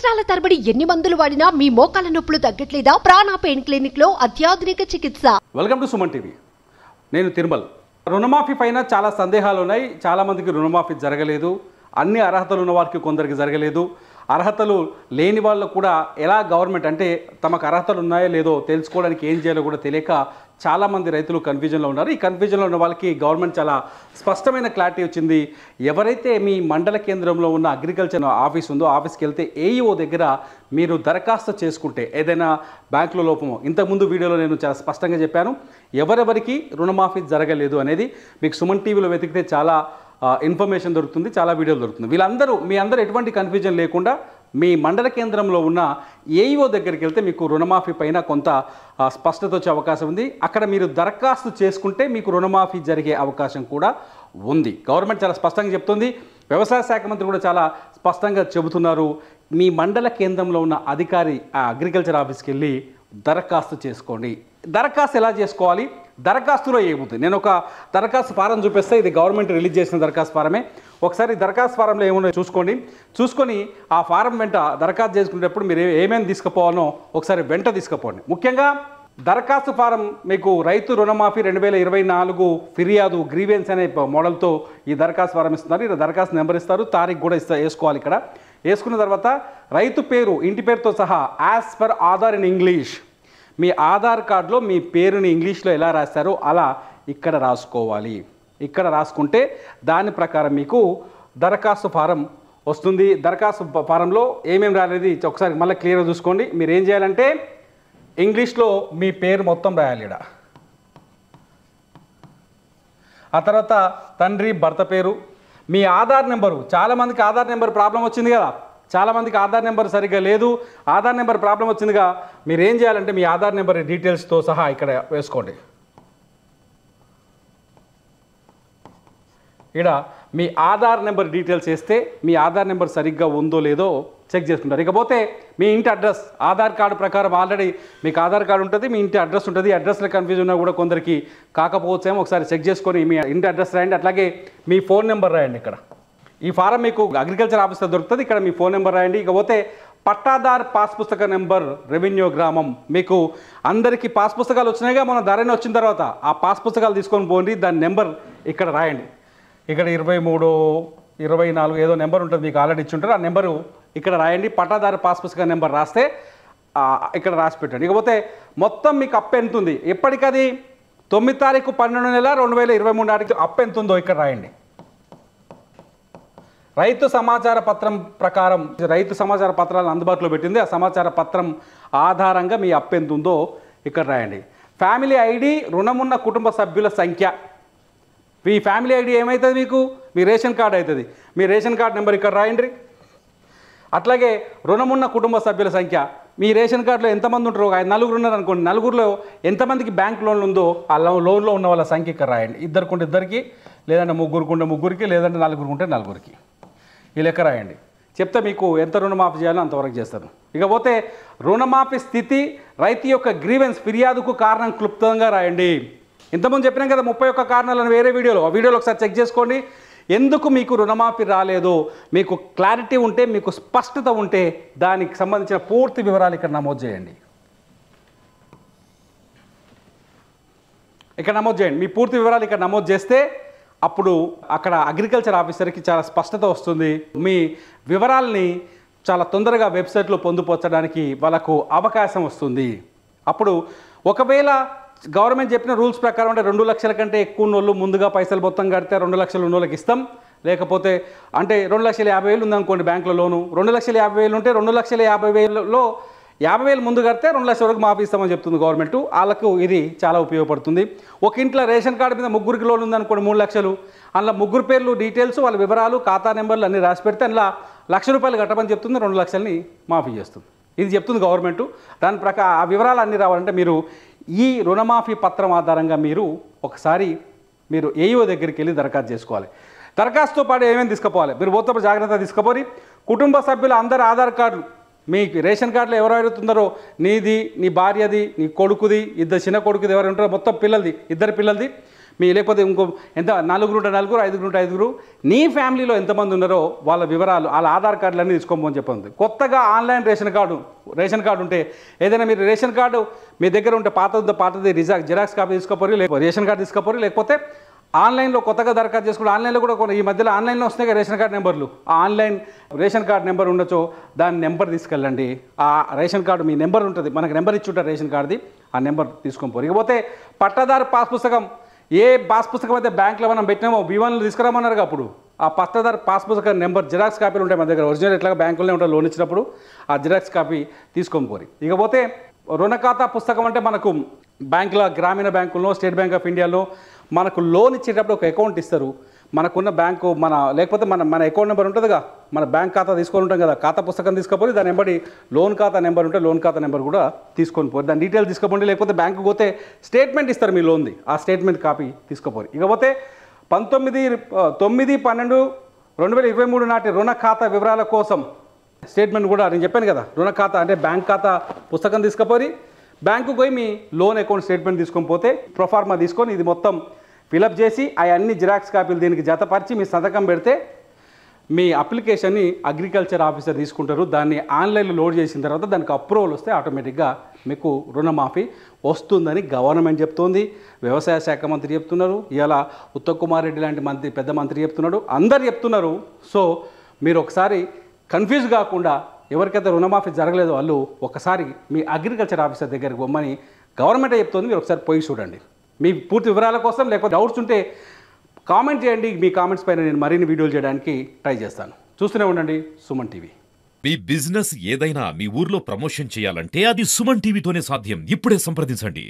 సంవత్సరాల తరబడి ఎన్ని మందులు వాడినా మీ మోకాల నొప్పులు తగ్గట్లేదా? ప్రాణ పెయిన్ క్లినిక్ లో అత్యాధునిక చికిత్స. Welcome to Suman TV. నేను తిరుమల్. రుణమాఫీ పైన చాలా సందేహాలు ఉన్నాయి. చాలా మందికి రుణమాఫీ జరగలేదు. అన్ని అర్హతలు ఉన్న వారికి కొందరికి జరగలేదు. అర్హతలు లేని వాళ్ళు కూడా ఎలా గవర్నమెంట్ అంటే తమకు అర్హతలు ఉన్నాయో లేదో తెలుసుకోవడానికి ఏం చేయాలో కూడా తెలియక చాలామంది రైతులు కన్ఫ్యూజన్లో ఉన్నారు. ఈ కన్ఫ్యూజన్లో ఉన్న వాళ్ళకి గవర్నమెంట్ చాలా స్పష్టమైన క్లారిటీ వచ్చింది. ఎవరైతే మీ మండల కేంద్రంలో ఉన్న అగ్రికల్చర్ ఆఫీస్ ఉందో ఆఫీస్కి వెళ్తే ఏఈఓ దగ్గర మీరు దరఖాస్తు చేసుకుంటే ఏదైనా బ్యాంకులో లోపమో, ఇంతకుముందు వీడియోలో నేను చాలా స్పష్టంగా చెప్పాను ఎవరెవరికి రుణమాఫీ జరగలేదు అనేది. మీకు సుమన్ టీవీలో వెతికితే చాలా ఇన్ఫర్మేషన్ దొరుకుతుంది, చాలా వీడియోలు దొరుకుతుంది. మీ అందరూ ఎటువంటి కన్ఫ్యూజన్ లేకుండా మీ మండల కేంద్రంలో ఉన్న ఏఈఓ దగ్గరికి వెళ్తే మీకు రుణమాఫీ పైన కొంత స్పష్టత వచ్చే అవకాశం ఉంది. అక్కడ మీరు దరఖాస్తు చేసుకుంటే మీకు రుణమాఫీ జరిగే అవకాశం కూడా ఉంది. గవర్నమెంట్ చాలా స్పష్టంగా చెప్తుంది. వ్యవసాయ శాఖ మంత్రి కూడా చాలా స్పష్టంగా చెబుతున్నారు. మీ మండల కేంద్రంలో ఉన్న అధికారి ఆ అగ్రికల్చర్ ఆఫీస్కి వెళ్ళి దరఖాస్తు చేసుకోండి. దరఖాస్తు ఎలా చేసుకోవాలి, దరఖాస్తులో ఏముంది? నేను ఒక దరఖాస్తు ఫారం చూపిస్తే ఇది గవర్నమెంట్ రిలీజ్ చేసిన దరఖాస్తు ఫారమే. ఒకసారి దరఖాస్తు ఫారంలో ఏమున్నాయో చూసుకొని ఆ ఫారం వెంట దరఖాస్తు చేసుకునేటప్పుడు మీరు ఏమేమి తీసుకుపోవాలో ఒకసారి వెంట తీసుకుపోండి. ముఖ్యంగా దరఖాస్తు ఫారం మీకు రైతు రుణమాఫీ 2024 ఫిర్యాదు గ్రీవెన్స్ అనే మోడల్తో ఈ దరఖాస్తు ఫారం ఇస్తున్నారు. ఇలా దరఖాస్తు నెంబర్ ఇస్తారు, తారీఖు కూడా వేసుకోవాలి. ఇక్కడ వేసుకున్న తర్వాత రైతు పేరు, ఇంటి పేరుతో సహా as per Aadhaar in English, మీ ఆధార్ కార్డులో మీ పేరుని ఇంగ్లీష్లో ఎలా రాస్తారో అలా ఇక్కడ రాసుకోవాలి. ఇక్కడ రాసుకుంటే దాని ప్రకారం మీకు దరఖాస్తు ఫారం వస్తుంది. దరఖాస్తు ఫారంలో ఏమేమి రాలేదు ఒకసారి మళ్ళీ క్లియర్గా చూసుకోండి. మీరు ఏం చేయాలంటే ఇంగ్లీష్లో మీ పేరు మొత్తం రాయాలి ఇక్కడ. ఆ తర్వాత తండ్రి భర్త పేరు, మీ ఆధార్ నెంబరు. చాలామందికి ఆధార్ నెంబర్ ప్రాబ్లం వచ్చింది కదా, చాలామందికి ఆధార్ నెంబర్ సరిగ్గా లేదు. ఆధార్ నెంబర్ ప్రాబ్లం వచ్చిందిగా, మీరు ఏం చేయాలంటే మీ ఆధార్ నెంబర్ డీటెయిల్స్తో సహా ఇక్కడ వేసుకోండి. ఇక్కడ మీ ఆధార్ నెంబర్ డీటెయిల్స్ వేస్తే మీ ఆధార్ నెంబర్ సరిగ్గా ఉందో లేదో చెక్ చేసుకుంటారు. ఇకపోతే మీ ఇంటి అడ్రస్, ఆధార్ కార్డు ప్రకారం ఆల్రెడీ మీకు ఆధార్ కార్డు ఉంటుంది, మీ ఇంటి అడ్రస్ ఉంటుంది. అడ్రస్లో కన్ఫ్యూజన్ ఉన్నా కూడా కొందరికి కాకపోవచ్చేమో, ఒకసారి చెక్ చేసుకొని మీ ఇంటి అడ్రస్ రాయండి. అట్లాగే మీ ఫోన్ నెంబర్ రాయండి. ఇక్కడ ఈ ఫారం మీకు అగ్రికల్చర్ ఆఫీస్లో దొరుకుతుంది. ఇక్కడ మీ ఫోన్ నెంబర్ రాయండి. ఇకపోతే పట్టాదార్ పాస్ పుస్తక నెంబర్, రెవెన్యూ గ్రామం. మీకు అందరికీ పాస్ పుస్తకాలు వచ్చినాయిగా, మన ధరని వచ్చిన తర్వాత ఆ పాస్ పుస్తకాలు తీసుకొని పోండి. దాని నెంబర్ ఇక్కడ రాయండి. ఇక్కడ 23, 24 ఏదో నెంబర్ ఉంటుంది, మీకు ఆల్రెడీ ఇచ్చి ఉంటారు. ఆ నెంబరు ఇక్కడ రాయండి. పట్టాదారు పాస్ పుస్తక నెంబర్ రాస్తే ఇక్కడ రాసి పెట్టండి. ఇకపోతే మొత్తం మీకు అప్పు ఎంత ఉంది, ఎప్పటికది 9 తారీఖు 12 నెల 2023 నాటికి అప్పు ఎంత ఉందో ఇక్కడ రాయండి. రైతు సమాచార పత్రం ప్రకారం రైతు సమాచార పత్రాలను అందుబాటులో పెట్టింది. ఆ సమాచార పత్రం ఆధారంగా మీ అప్పు ఎంత ఉందో ఇక్కడ రాయండి. ఫ్యామిలీ ఐడి, రుణమున్న కుటుంబ సభ్యుల సంఖ్య. మీ ఫ్యామిలీ ఐడి ఏమవుతుంది, మీకు మీ రేషన్ కార్డు అవుతుంది. మీ రేషన్ కార్డు నెంబర్ ఇక్కడ రాయండి. అట్లాగే రుణమున్న కుటుంబ సభ్యుల సంఖ్య. మీ రేషన్ కార్డులో ఎంతమంది ఉంటారో, 4 ఉన్నారు అనుకోండి, 4లో ఎంతమందికి బ్యాంక్ లోన్లు ఉందో ఆ లోన్లో ఉన్న వాళ్ళ సంఖ్య ఇక్కడ రాయండి. 2 లేదంటే 3 లేదంటే 4 4 ఈ లెక్క రాయండి. చెప్తే మీకు ఎంత రుణమాఫీ చేయాలో అంతవరకు చేస్తారు. ఇకపోతే రుణమాఫీ స్థితి, రైతు యొక్క గ్రీవెన్స్, ఫిర్యాదుకు కారణం క్లుప్తంగా రాయండి. ఇంతకుముందు చెప్పినాం కదా 31 కారణాలను వేరే వీడియోలో, ఆ వీడియోలో ఒకసారి చెక్ చేసుకోండి. ఎందుకు మీకు రుణమాఫీ రాలేదో మీకు క్లారిటీ ఉంటే, మీకు స్పష్టత ఉంటే దానికి సంబంధించిన పూర్తి వివరాలు ఇక్కడ నమోదు చేయండి. ఇక్కడ నమోదు చేయండి. మీ పూర్తి వివరాలు ఇక్కడ నమోదు చేస్తే అప్పుడు అక్కడ అగ్రికల్చర్ ఆఫీసర్కి చాలా స్పష్టత వస్తుంది. మీ వివరాలని చాలా తొందరగా వెబ్సైట్లో పొందుపరచడానికి వాళ్ళకు అవకాశం వస్తుంది. అప్పుడు ఒకవేళ గవర్నమెంట్ చెప్పిన రూల్స్ ప్రకారం అంటే 2 లక్షల కంటే ఎక్కువ ఉన్నోళ్ళు ముందుగా పైసలు మొత్తం కడితే 2 లక్షలు ఉన్నోళ్ళకి ఇస్తాం. లేకపోతే అంటే 2,50,000 ఉందనుకోండి బ్యాంకులో లోను, 2,50,000 ఉంటే 2,50,000లో 50,000 ముందు కడితే 2 లక్షల వరకు మాఫీ ఇస్తామని చెప్తుంది గవర్నమెంట్. వాళ్ళకు ఇది చాలా ఉపయోగపడుతుంది. ఒక ఇంట్లో రేషన్ కార్డు మీద 3 లోన్ ఉందనుకోండి 3 లక్షలు, అందులో 3 పేర్లు డీటెయిల్స్, వాళ్ళ వివరాలు, ఖాతా నెంబర్లు అన్నీ రాసి పెడితే అందులో ₹1,00,000 కట్టమని చెప్తుంది, 2 లక్షలని మాఫీ చేస్తుంది. ఇది చెప్తుంది గవర్నమెంట్. దాని ప్రకారం ఆ వివరాలు అన్నీ రావాలంటే మీరు ఈ రుణమాఫీ పత్రం ఆధారంగా ఒకసారి మీరు ఏఈఓ దగ్గరికి వెళ్ళి దరఖాస్తు చేసుకోవాలి. దరఖాస్తుతో పాటు ఏమేమి తీసుకుపోవాలి, మీరు పోతే జాగ్రత్త తీసుకుపోయి కుటుంబ సభ్యుల అందరి ఆధార్ కార్డులు, మీ రేషన్ కార్డులో ఎవరెవరుతున్నారో నీది, నీ భార్యది, నీ కొడుకుది, 2 చిన్న కొడుకుది ఎవరు ఉంటారో మొత్తం పిల్లలది, 2 పిల్లలది, మీ లేకపోతే ఇంకో ఎంత నలుగురు ఐదుగురు నీ ఫ్యామిలీలో ఎంతమంది ఉన్నారో వాళ్ళ వివరాలు వాళ్ళ ఆధార్ కార్డులన్నీ తీసుకోమని చెప్పండి. కొత్తగా ఆన్లైన్ రేషన్ కార్డు ఉంటే ఏదైనా మీరు రేషన్ కార్డు మీ దగ్గర ఉంటే పాతది జిరాక్స్ కాపీ తీసుకోపోరు, లేకపోతే రేషన్ కార్డు తీసుకోపోరు, లేకపోతే ఆన్లైన్లో కొత్తగా దరఖాస్తు చేసుకుంటే ఆన్లైన్లో కూడా ఈ మధ్యలో ఆన్లైన్లో వస్తున్నాయి రేషన్ కార్డు నెంబర్లు. ఆ ఆన్లైన్ రేషన్ కార్డు నెంబర్ ఉండొచ్చో దాని నెంబర్ తీసుకెళ్ళండి. ఆ రేషన్ కార్డు మీ నెంబర్ ఉంటుంది, మనకు నెంబర్ ఇచ్చి ఉంటారు రేషన్ కార్డుది, ఆ నెంబర్ తీసుకొని పోరు. ఇకపోతే పట్టాదారు పాస్ పుస్తకం, ఏ పాస్ పుస్తకం అయితే బ్యాంకులో మనం పెట్టినామో B1 తీసుకురామన్నారు అప్పుడు ఆ పట్టాదారు పాస్ పుస్తకం నెంబర్ జిరాక్స్ కాపీలు ఉంటాయి మన దగ్గర, ఒరిజినల్ ఎట్లాగా బ్యాంకులోనే ఉంటాయి లోన్ ఇచ్చినప్పుడు, ఆ జిరాక్స్ కాపీ తీసుకొని పోరి. ఇకపోతే రుణ ఖాతా పుస్తకం అంటే మనకు బ్యాంకులో గ్రామీణ బ్యాంకుల్లో స్టేట్ బ్యాంక్ ఆఫ్ ఇండియాలో మనకు లోన్ ఇచ్చేటప్పుడు ఒక అకౌంట్ ఇస్తారు. మనకున్న బ్యాంకు లేకపోతే మన అకౌంట్ నెంబర్ ఉంటుందిగా, మన బ్యాంక్ ఖాతా తీసుకొని ఉంటాం కదా, ఖాతా పుస్తకం తీసుకపోయి దాని వెంబడి లోన్ ఖాతా నెంబర్ ఉంటే లోన్ ఖాతా నెంబర్ కూడా తీసుకొని పోయి దాని డీటెయిల్స్ తీసుకోండి. లేకపోతే బ్యాంకు పోతే స్టేట్మెంట్ ఇస్తారు మీ లోన్ది, ఆ స్టేట్మెంట్ కాపీ తీసుకోపోయి. ఇకపోతే 19/9/2023 నాటి రుణ ఖాతా వివరాల కోసం స్టేట్మెంట్ కూడా నేను చెప్పాను కదా, రుణ ఖాతా అంటే బ్యాంక్ ఖాతా పుస్తకం తీసుకపోయి బ్యాంకుకు పోయి మీ లోన్ అకౌంట్ స్టేట్మెంట్ తీసుకొని పోతే ప్రొఫార్మా తీసుకొని ఇది మొత్తం ఫిలప్ చేసి అన్ని జిరాక్స్ కాపీలు దీనికి జతపరిచి మీ సంతకం పెడితే మీ అప్లికేషన్ని అగ్రికల్చర్ ఆఫీసర్ తీసుకుంటారు. దాన్ని ఆన్లైన్లో లోడ్ చేసిన తర్వాత దానికి అప్రూవల్ వస్తే ఆటోమేటిక్గా మీకు రుణమాఫీ వస్తుందని గవర్నమెంట్ చెప్తోంది, వ్యవసాయ శాఖ మంత్రి చెప్తున్నారు, ఇలా ఉత్తమ్ కుమార్ రెడ్డి లాంటి పెద్ద మంత్రి చెప్తున్నాడు, అందరు చెప్తున్నారు. సో మీరు ఒకసారి కన్ఫ్యూజ్ కాకుండా ఎవరికైతే రుణమాఫీ జరగలేదో వాళ్ళు ఒకసారి మీ అగ్రికల్చర్ ఆఫీసర్ దగ్గరికి పొమ్మని గవర్నమెంటే చెప్తుంది. మీరు ఒకసారి పోయి చూడండి. మీ పూర్తి వివరాల కోసం లేకపోతే డౌట్స్ ఉంటే కామెంట్ చేయండి. మీ కామెంట్స్ పైన నేను మరిన్ని వీడియోలు చేయడానికి ట్రై చేస్తాను. చూస్తూనే ఉండండి సుమన్ టీవీ. మీ బిజినెస్ ఏదైనా మీ ఊర్లో ప్రమోషన్ చేయాలంటే అది సుమన్ టీవీతోనే సాధ్యం. ఇప్పుడే సంప్రదించండి.